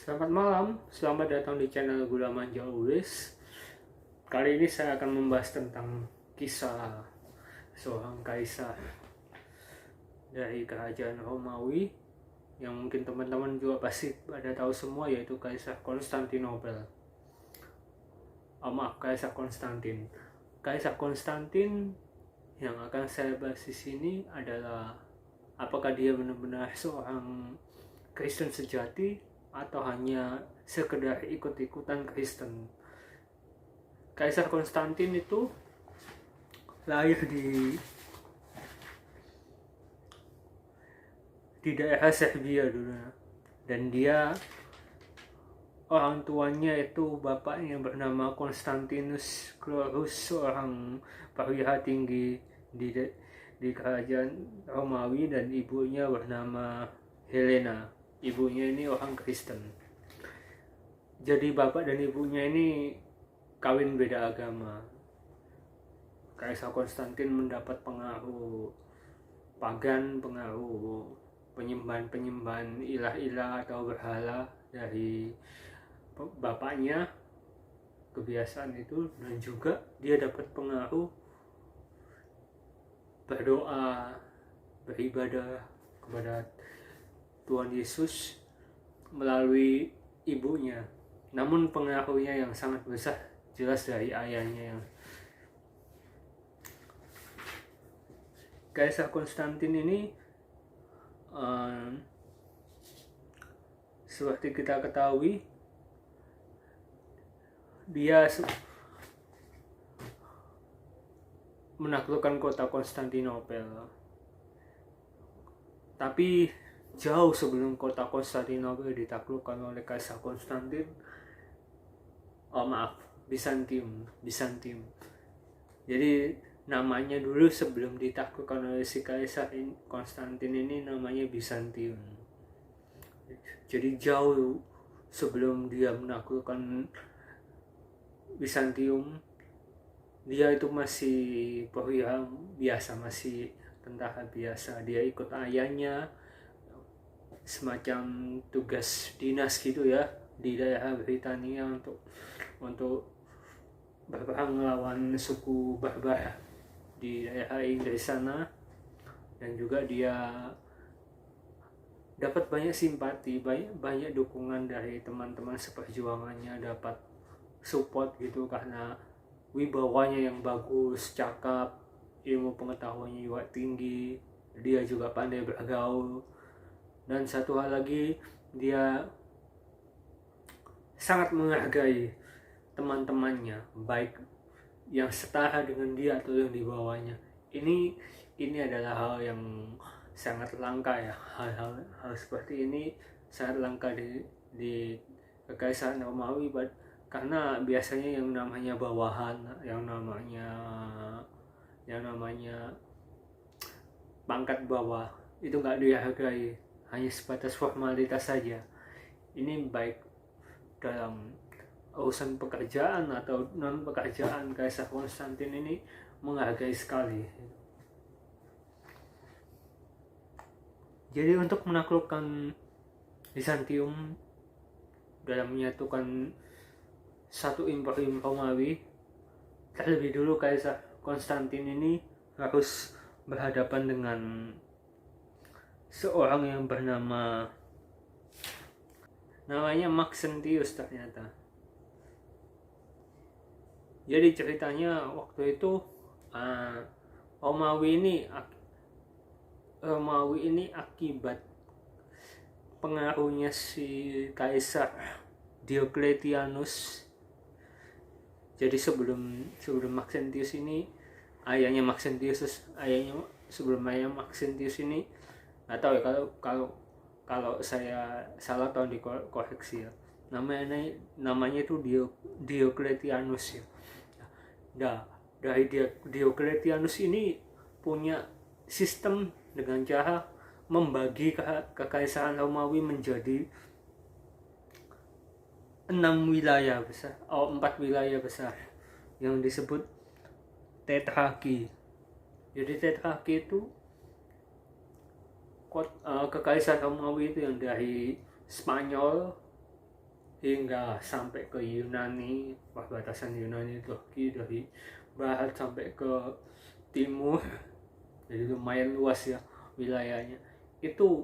Selamat malam, selamat datang di channel Gula Manja Ulis. Kali ini saya akan membahas tentang kisah seorang kaisar dari kerajaan Romawi yang mungkin teman-teman juga pasti pada tahu semua, yaitu Kaisar Konstantinopel. Kaisar Konstantin. Kaisar Konstantin yang akan saya bahas di sini adalah apakah dia benar-benar seorang Kristen sejati atau hanya sekedar ikut-ikutan Kristen. Kaisar Konstantin itu lahir di daerah Serbia dulu, dan dia orang tuanya itu bapaknya bernama Konstantinus Chlorus, seorang perwira tinggi di kerajaan Romawi, dan ibunya bernama Helena. Ibunya ini orang Kristen. Jadi bapak dan ibunya ini kawin beda agama. Kaisar Konstantin mendapat pengaruh pagan, pengaruh penyembahan ilah-ilah atau berhala dari bapaknya, kebiasaan itu, dan juga dia dapat pengaruh berdoa, beribadah kepada Tuhan Yesus melalui ibunya. Namun pengaruhnya yang sangat besar jelas dari ayahnya. Kaisar Konstantin ini seperti kita ketahui, dia menaklukkan kota Konstantinopel. Tapi jauh sebelum kota Konstantinopel ditaklukkan oleh Kaisar Konstantin, Bizantium. Jadi namanya dulu sebelum ditaklukkan oleh si Kaisar Konstantin ini namanya Bizantium. Jadi jauh sebelum dia menaklukkan Bizantium, dia itu masih perwira biasa, masih tentara biasa. Dia ikut ayahnya semacam tugas dinas gitu ya di daerah Britania untuk berperang melawan suku barbar di daerah Inggris sana. Dan juga dia dapat banyak simpati, banyak dukungan dari teman-teman seperjuangannya, dapat support gitu karena wibawanya yang bagus, cakap, ilmu pengetahuannya juga tinggi, dia juga pandai bergaul. Dan satu hal lagi, dia sangat menghargai teman-temannya, baik yang setara dengan dia atau yang di bawahnya. Ini adalah hal yang sangat langka ya. Hal seperti ini sangat langka di Kekaisaran Romawi, karena biasanya yang namanya bawahan, yang namanya pangkat bawah itu nggak dihargai, hanya sebatas formalitas saja. Ini baik dalam urusan pekerjaan atau non pekerjaan, Kaisar Konstantin ini menghargai sekali. Jadi untuk menaklukkan Bizantium dalam menyatukan satu imperium Romawi, terlebih dulu Kaisar Konstantin ini harus berhadapan dengan seorang yang namanya Maxentius ternyata. Jadi ceritanya waktu itu Romawi ini akibat pengaruhnya si Kaisar Diocletianus. Jadi sebelum Maxentius ini, ayahnya Maxentius ini, nggak tahu ya, kalau saya salah tolong dikoreksi ya. Namanya itu Diocletianus ya. Dari Diocletianus ini punya sistem dengan cara membagi kekaisaran Romawi menjadi 4 wilayah besar yang disebut tetrarki. Jadi tetrarki itu kekaisaran Romawi itu yang dari Spanyol, hingga sampai ke Yunani, perbatasan Yunani Turki, dari barat sampai ke timur. Jadi lumayan luas ya wilayahnya. Itu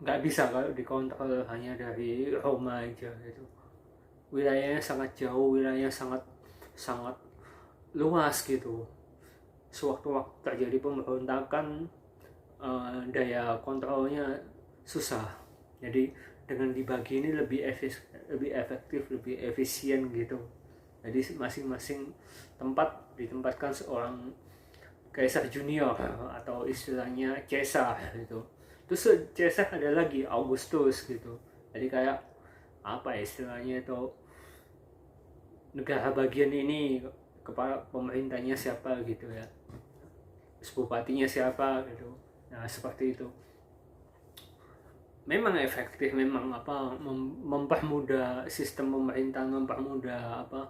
nggak bisa kalau dikontrol hanya dari Roma aja gitu. Wilayahnya sangat jauh, wilayahnya sangat sangat luas gitu. Sewaktu-waktu terjadi pemberontakan, daya kontrolnya susah. Jadi dengan dibagi ini lebih efektif, lebih efisien gitu. Jadi masing-masing tempat ditempatkan seorang kaisar junior atau istilahnya Caesar gitu. Terus Caesar ada lagi Augustus gitu. Jadi kayak apa istilahnya itu, negara bagian ini kepala pemerintahnya siapa gitu ya, bupatinya siapa gitu. Nah seperti itu. Memang efektif, memang apa mempermudah sistem pemerintahan, mempermudah apa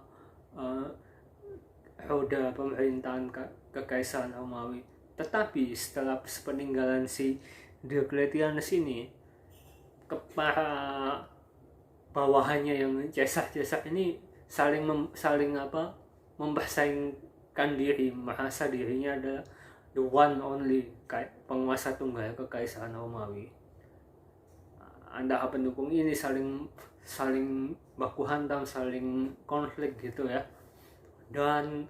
roda pemerintahan kekaisaran Romawi. Tetapi setelah peninggalan si Diocletianus ini, para bawahannya yang Caesar ini saling mempersaingkan diri, merasa dirinya adalah the one only penguasa tunggal kekaisaran Romawi. Anda pendukung ini saling baku hantam, saling konflik gitu ya. Dan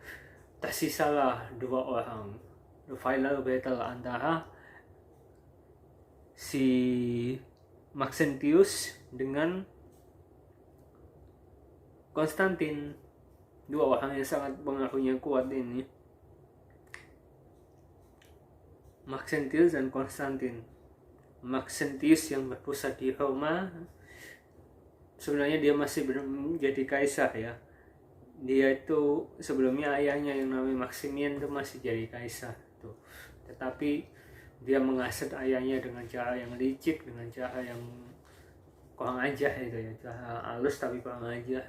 tersisalah dua orang, the final battle antara si Maxentius dengan Konstantin. Dua orang yang sangat pengaruhnya kuat ini, Maxentius dan Konstantin. Maxentius yang berpusat di Roma, sebenarnya dia masih belum jadi kaisar ya. Dia itu sebelumnya ayahnya yang namanya Maximian itu masih jadi kaisar tuh. Tetapi dia menghasut ayahnya dengan cara yang licik, dengan cara yang kurang ajar itu ya, cara halus tapi kurang ajar.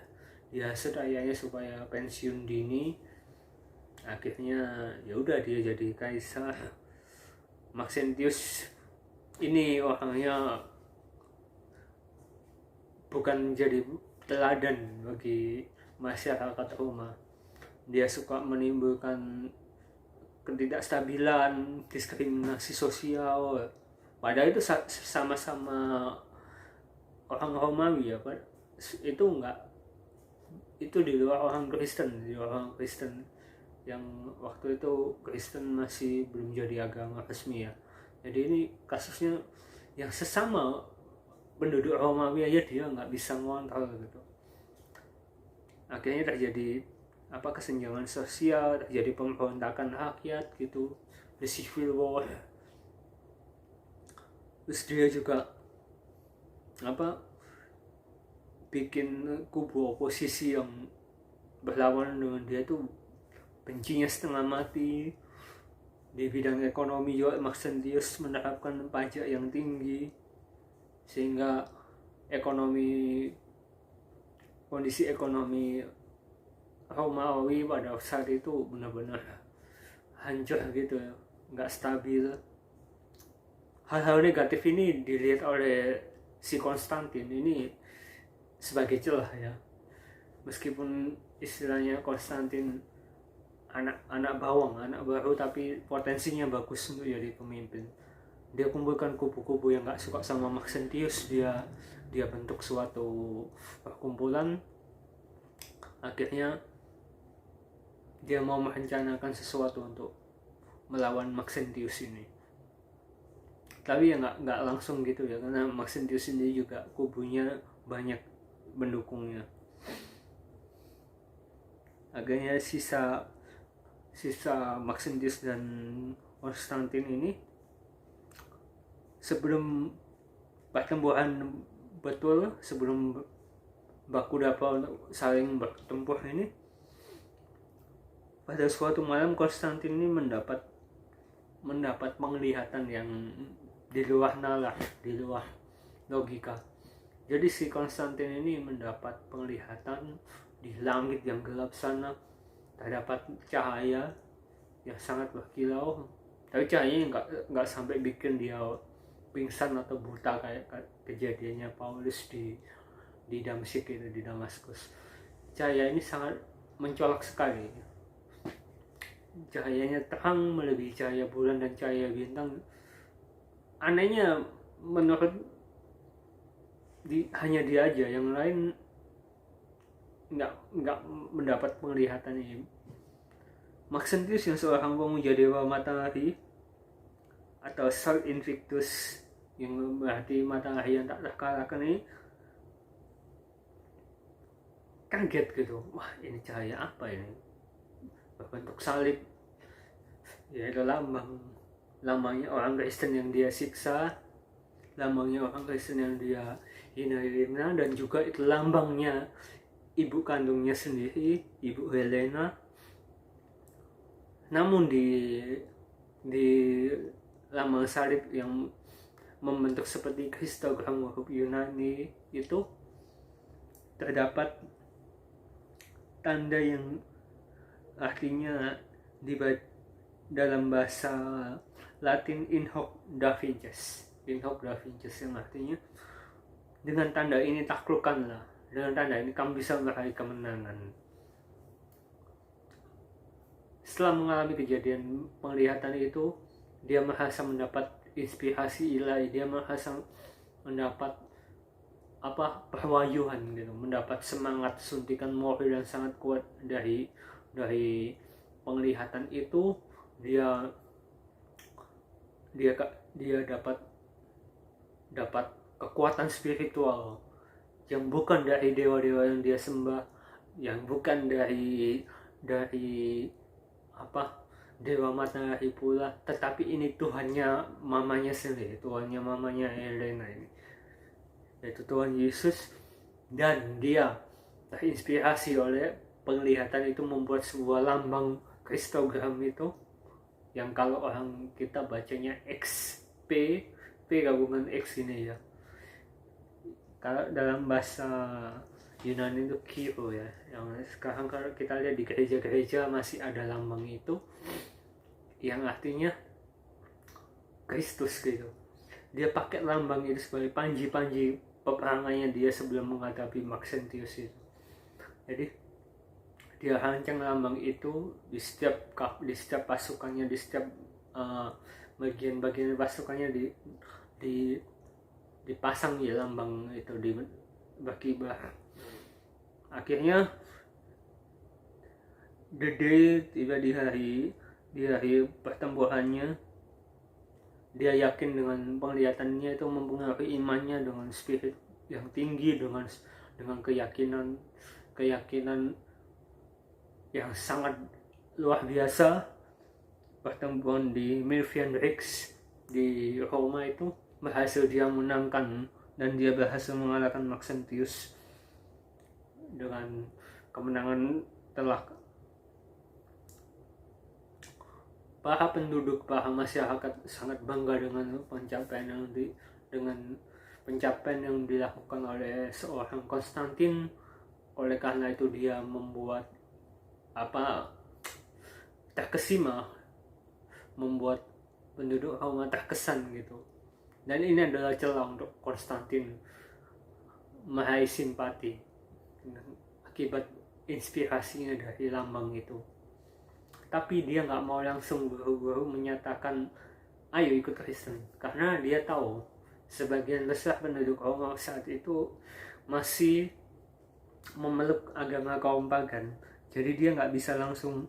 Dia hasut ayahnya supaya pensiun dini. Akhirnya ya udah dia jadi kaisar. Maxentius ini orangnya bukan jadi teladan bagi masyarakat Roma. Dia suka menimbulkan ketidakstabilan, diskriminasi sosial. Padahal itu sama-sama orang Romawi ya, Pak. Itu enggak, itu di luar orang Kristen, yang waktu itu Kristen masih belum jadi agama resmi ya. Jadi ini kasusnya yang sesama penduduk Romawi aja dia nggak bisa ngontrol gitu. Akhirnya terjadi kesenjangan sosial, terjadi pemberontakan rakyat gitu, the civil war. Terus dia juga bikin kubu oposisi yang berlawanan dengan dia tuh bencinya setengah mati. Di bidang ekonomi juga Maxentius menerapkan pajak yang tinggi, sehingga kondisi ekonomi Romawi pada saat itu benar-benar hancur gitu, nggak stabil. Hal-hal negatif ini dilihat oleh si Konstantin ini sebagai celah ya. Meskipun istilahnya Konstantin anak bawang, anak baru, tapi potensinya bagus untuk jadi pemimpin. Dia kumpulkan kubu-kubu yang gak suka sama Maxentius, dia bentuk suatu perkumpulan. Akhirnya dia mau merencanakan sesuatu untuk melawan Maxentius ini. Tapi ya nggak langsung gitu ya, karena Maxentius ini juga kubunya banyak pendukungnya. Akhirnya sisa Maxentius dan Konstantin ini, sebelum pertempuran betul, sebelum baku dapat untuk saling bertempur ini, pada suatu malam Konstantin ini mendapat penglihatan yang di luar nalar, di luar logika. Jadi si Konstantin ini mendapat penglihatan di langit yang gelap sana terdapat cahaya yang sangat berkilau, tapi cahayanya nggak sampai bikin dia pingsan atau buta kayak kejadiannya Paulus di di Damsyik itu, di Damaskus. Cahaya ini sangat mencolok sekali. Cahayanya terang melebihi cahaya bulan dan cahaya bintang. Anehnya menurut hanya dia aja, yang lain nggak mendapat penglihatan ini. Maxentius yang seorang pemuja dewa matahari atau Sol Invictus yang berarti matahari yang tak terkalahkan ini kaget gitu, wah ini cahaya apa ini, berbentuk salib, yaitu lambangnya orang Kristen yang dia siksa, lambangnya orang Kristen yang dia hina, dan juga itu lambangnya ibu kandungnya sendiri, Ibu Helena. Namun di lambang salib yang membentuk seperti Kristogram huruf Yunani itu terdapat tanda yang artinya dalam bahasa Latin in hoc da vinces, yang artinya dengan tanda ini taklukkanlah, dengan tanda ini kamu bisa meraih kemenangan. Setelah mengalami kejadian penglihatan itu, dia merasa mendapat inspirasi ilahi, dia merasa mendapat perwahyuan gitu, mendapat semangat, suntikan moral yang sangat kuat dari penglihatan itu. Dia dapat kekuatan spiritual yang bukan dari dewa-dewa yang dia sembah, yang bukan dari dewa matahari pula, tetapi ini Tuhannya mamanya sendiri, Tuhannya mamanya Helena ini, yaitu Tuhan Yesus. Dan dia terinspirasi oleh penglihatan itu membuat sebuah lambang Kristogram itu, yang kalau orang kita bacanya XP, P gabungan X ini ya, kalau dalam bahasa Yunani itu Kiro ya, yang sekarang kalau kita lihat di gereja-gereja masih ada lambang itu, yang artinya Kristus gitu. Dia pakai lambang itu sebagai panji-panji peperangannya dia sebelum menghadapi Maxentius itu. Jadi dia rancang lambang itu di setiap pasukannya, di setiap bagian-bagian pasukannya dipasang ya lambang itu, di berkibar. Akhirnya Dede tiba di hari pertempurannya. Dia yakin dengan penglihatannya itu mempengaruhi imannya dengan spirit yang tinggi, dengan keyakinan yang sangat luar biasa. Pertempuran di Milvian Rex di Roma itu berhasil dia menangkan, dan dia berhasil mengalahkan Maxentius dengan kemenangan telak. Para masyarakat sangat bangga dengan pencapaian yang dilakukan oleh seorang Konstantin. Oleh karena itu dia membuat terkesima, membuat penduduk Roma terkesan gitu. Dan ini adalah celah untuk Konstantin meraih simpati akibat inspirasinya dari lambang itu. Tapi dia nggak mau langsung buru-buru menyatakan ayo ikut Kristen, karena dia tahu sebagian besar penduduk Roma saat itu masih memeluk agama kaum pagan. Jadi dia nggak bisa langsung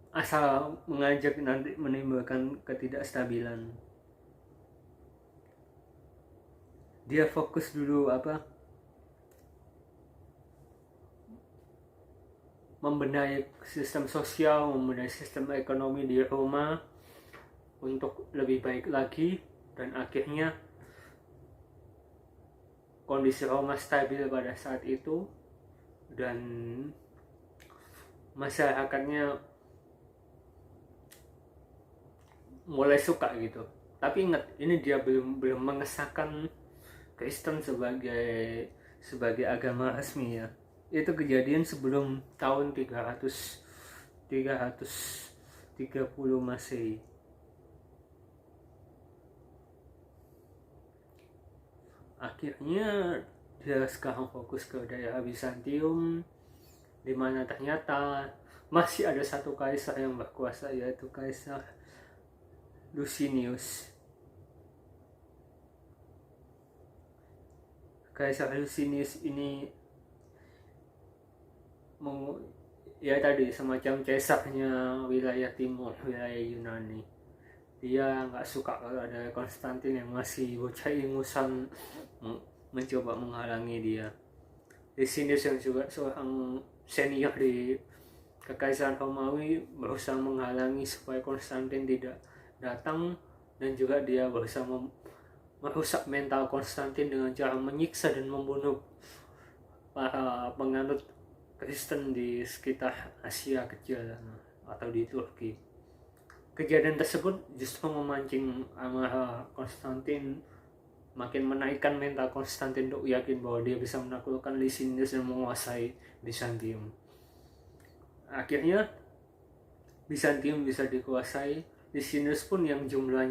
asal mengajak, nanti menimbulkan ketidakstabilan. Dia fokus dulu membenahi sistem sosial, membenahi sistem ekonomi di Roma untuk lebih baik lagi, dan akhirnya kondisi Roma stabil pada saat itu dan masyarakatnya mulai suka gitu. Tapi ingat, ini dia belum mengesahkan Kristen sebagai agama resmi ya. Itu kejadian sebelum tahun 330 Masehi. 330 Akhirnya dia sekarang fokus ke daerah Bizantium, di mana ternyata masih ada satu kaisar yang berkuasa, yaitu Kaisar Lusinius. Kaisar Lusinius ini ya tadi semacam cesarnya wilayah timur, wilayah Yunani. Dia nggak suka kalau ada Konstantin yang masih bocah ingusan mencoba menghalangi dia. Licinius yang juga seorang senior di Kekaisaran Romawi berusaha menghalangi supaya Konstantin tidak datang, dan juga dia berusaha merusak mental Konstantin dengan cara menyiksa dan membunuh para penganut Kristen di sekitar Asia Kecil atau di Turki. Kejadian tersebut justru memancing amarah Konstantin, makin menaikkan mental Konstantin untuk yakin bahwa dia bisa menaklukkan Licinius dan menguasai Bizantium. Akhirnya Bizantium bisa dikuasai. Licinius pun yang jumlah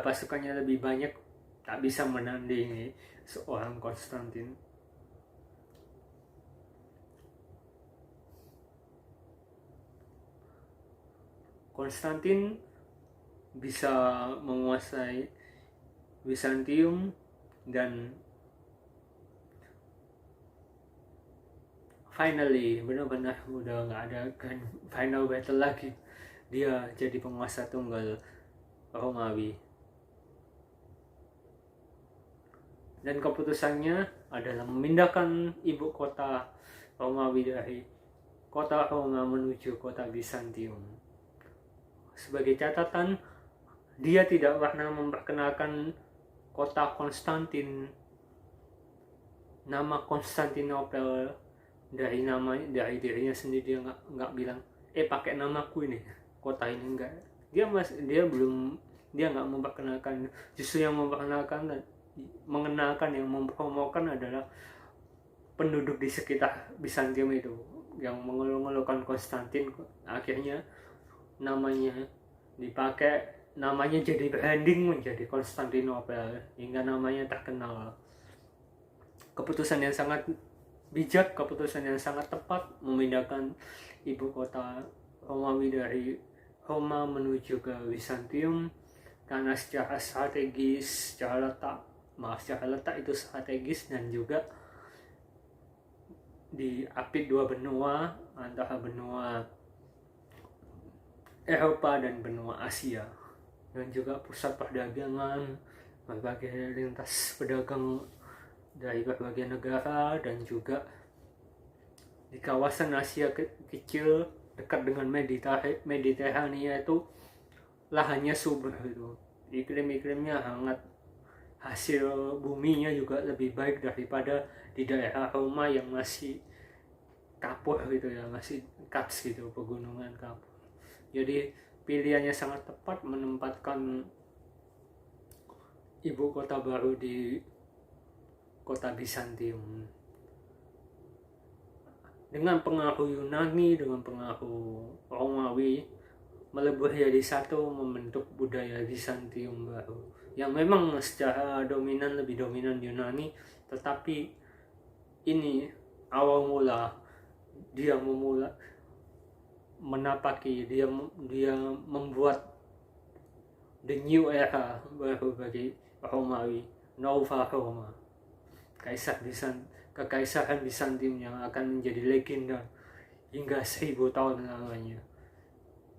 pasukannya lebih banyak tak bisa menandingi seorang Konstantin. Konstantin bisa menguasai Bizantium dan finally benar-benar udah nggak ada kan final battle lagi, dia jadi penguasa tunggal Romawi. Dan keputusannya adalah memindahkan ibu kota Romawi dari kota Roma menuju kota Bizantium. Sebagai catatan, dia tidak pernah memperkenalkan kota Konstantin, nama Konstantinopel dari dirinya sendiri. Dia nggak bilang pakai namaku ini kota ini, enggak. Dia nggak memperkenalkan. Justru yang mengenalkan yang mempromokan adalah penduduk di sekitar Bizantium itu yang mengeluh-ngeluhkan Konstantin. Akhirnya namanya jadi branding menjadi Konstantinopel hingga namanya terkenal. Keputusan yang sangat bijak, keputusan yang sangat tepat memindahkan ibu kota Romawi dari Roma menuju ke Bizantium, karena secara letak itu strategis, dan juga diapit dua benua, antara benua Eropa dan benua Asia, dan juga pusat perdagangan, berbagai lintas pedagang dari berbagai negara, dan juga di kawasan Asia kecil dekat dengan Mediterania itu lahannya subur itu, iklimnya hangat, hasil buminya juga lebih baik daripada di daerah Roma yang masih kapur gitu ya, masih karst gitu, pegunungan kapur. Jadi pilihannya sangat tepat menempatkan ibu kota baru di kota Bizantium. Dengan pengaruh Yunani, dengan pengaruh Romawi, melebur jadi satu, membentuk budaya Bizantium baru yang memang secara lebih dominan Yunani, tetapi ini awal mula dia membuat the new era baru bagi Romawi, Nova Roma, kekaisaran Bizantium yang akan menjadi legenda hingga 1000 tahun lamanya,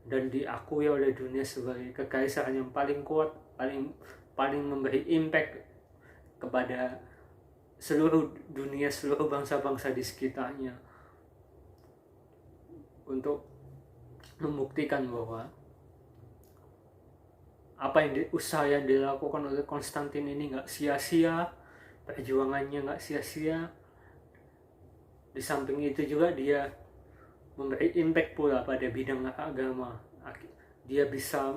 dan diakui oleh dunia sebagai kekaisaran yang paling kuat, paling memberi impact kepada seluruh dunia, seluruh bangsa-bangsa di sekitarnya, untuk membuktikan bahwa usaha yang dilakukan oleh Konstantin ini nggak sia-sia, perjuangannya nggak sia-sia. Di samping itu juga dia memberi impact pula pada bidang agama. Dia bisa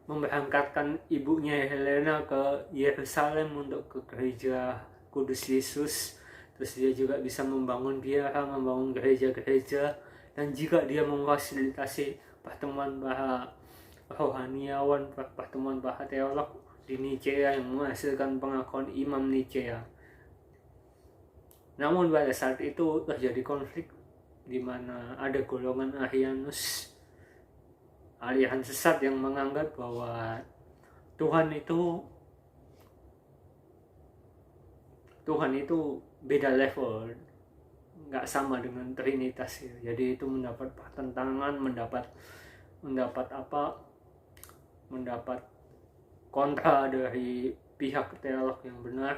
memberangkatkan ibunya Helena ke Yerusalem untuk ke gereja Kudus Yesus. Terus dia juga bisa membangun gereja-gereja, dan juga dia memfasilitasi pertemuan para rohaniawan, pertemuan para teolog di Nicea yang menghasilkan pengakuan Imam Nicea. Namun pada saat itu terjadi konflik di mana ada golongan Arianus, aliran sesat yang menganggap bahwa Tuhan itu beda level, nggak sama dengan Trinitas ya. Jadi itu mendapat pertentangan, mendapat kontra dari pihak teolog yang benar.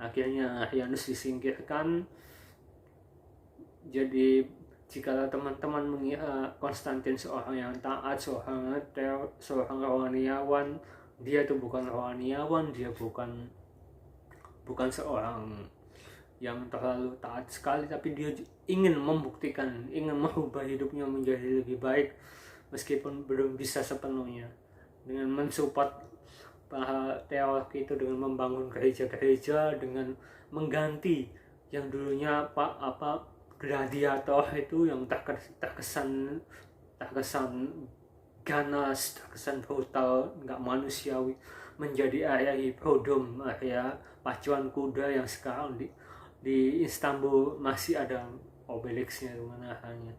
Akhirnya Arianus disingkirkan. Jadi jikalau teman-teman mengira Konstantin seorang yang taat, seorang rohaniawan, dia itu bukan rohaniawan, dia bukan seorang yang terlalu taat sekali, tapi dia ingin membuktikan, ingin merubah hidupnya menjadi lebih baik meskipun belum bisa sepenuhnya, dengan mensupport para teolog itu dengan membangun gereja-gereja, dengan mengganti yang dulunya gladiator itu yang terkesan ganas, terkesan brutal, nggak manusiawi, menjadi area hippodrome, area pacuan kuda yang sekarang di Istanbul masih ada obelixnya menahannya.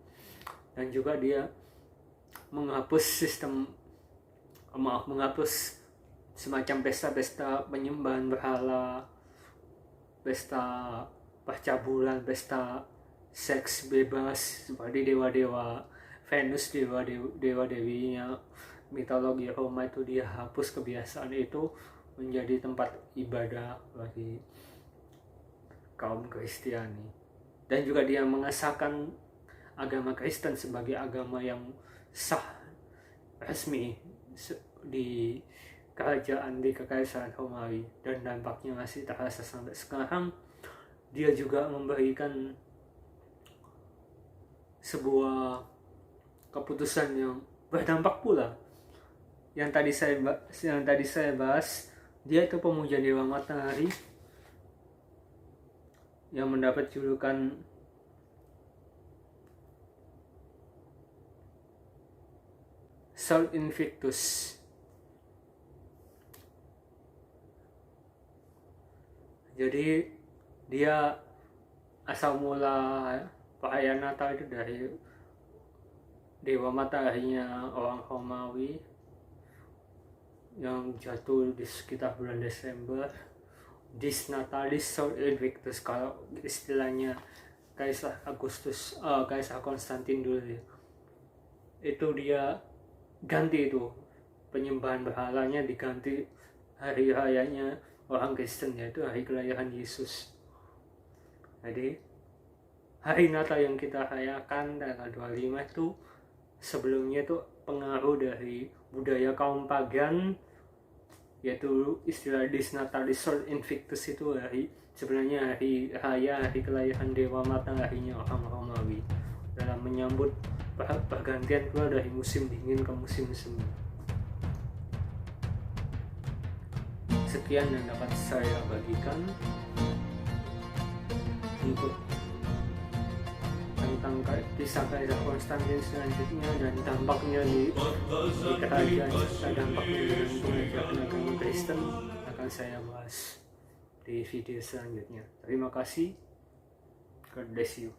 Dan juga dia menghapus semacam pesta-pesta penyembahan berhala, pesta percabulan, pesta seks bebas seperti dewa-dewa Venus, dewa-dewinya mitologi Roma itu. Dia hapus kebiasaan itu menjadi tempat ibadah bagi kaum Kristiani. Dan juga dia mengesahkan agama Kristen sebagai agama yang sah, resmi di kerajaan, di kekaisaran Romawi, dan dampaknya masih terasa sampai sekarang. Dia juga memberikan sebuah keputusan yang berdampak pula yang tadi saya bahas. Dia itu pemuja dewa matahari yang mendapat julukan Sol Invictus. Jadi dia asal mula perayaan Natal itu dari dewa mataharinya orang Romawi yang jatuh di sekitar bulan Desember. Dis Natalis Sol Invictus, kalau istilahnya Kaisar Konstantin dulu ya. Itu dia ganti itu penyembahan berhalanya, diganti hari rayanya orang Kristen, yaitu hari kelahiran Yesus. Jadi hari Natal yang kita rayakan tanggal 25 itu sebelumnya itu pengaruh dari budaya kaum pagan, yaitu istilah Dis Natalis Sol Invictus itu sebenarnya hari raya, hari kelahiran dewa mataharinya orang Romawi, dalam menyambut pergantian keluar dari musim dingin ke musim semi. Sekian yang dapat saya bagikan untuk tentang kisah Kaisar Konstantin selanjutnya dan dampaknya di kerajaan, serta dampaknya dengan pengajaran agama Kristen akan saya bahas di video selanjutnya. Terima kasih. God bless you.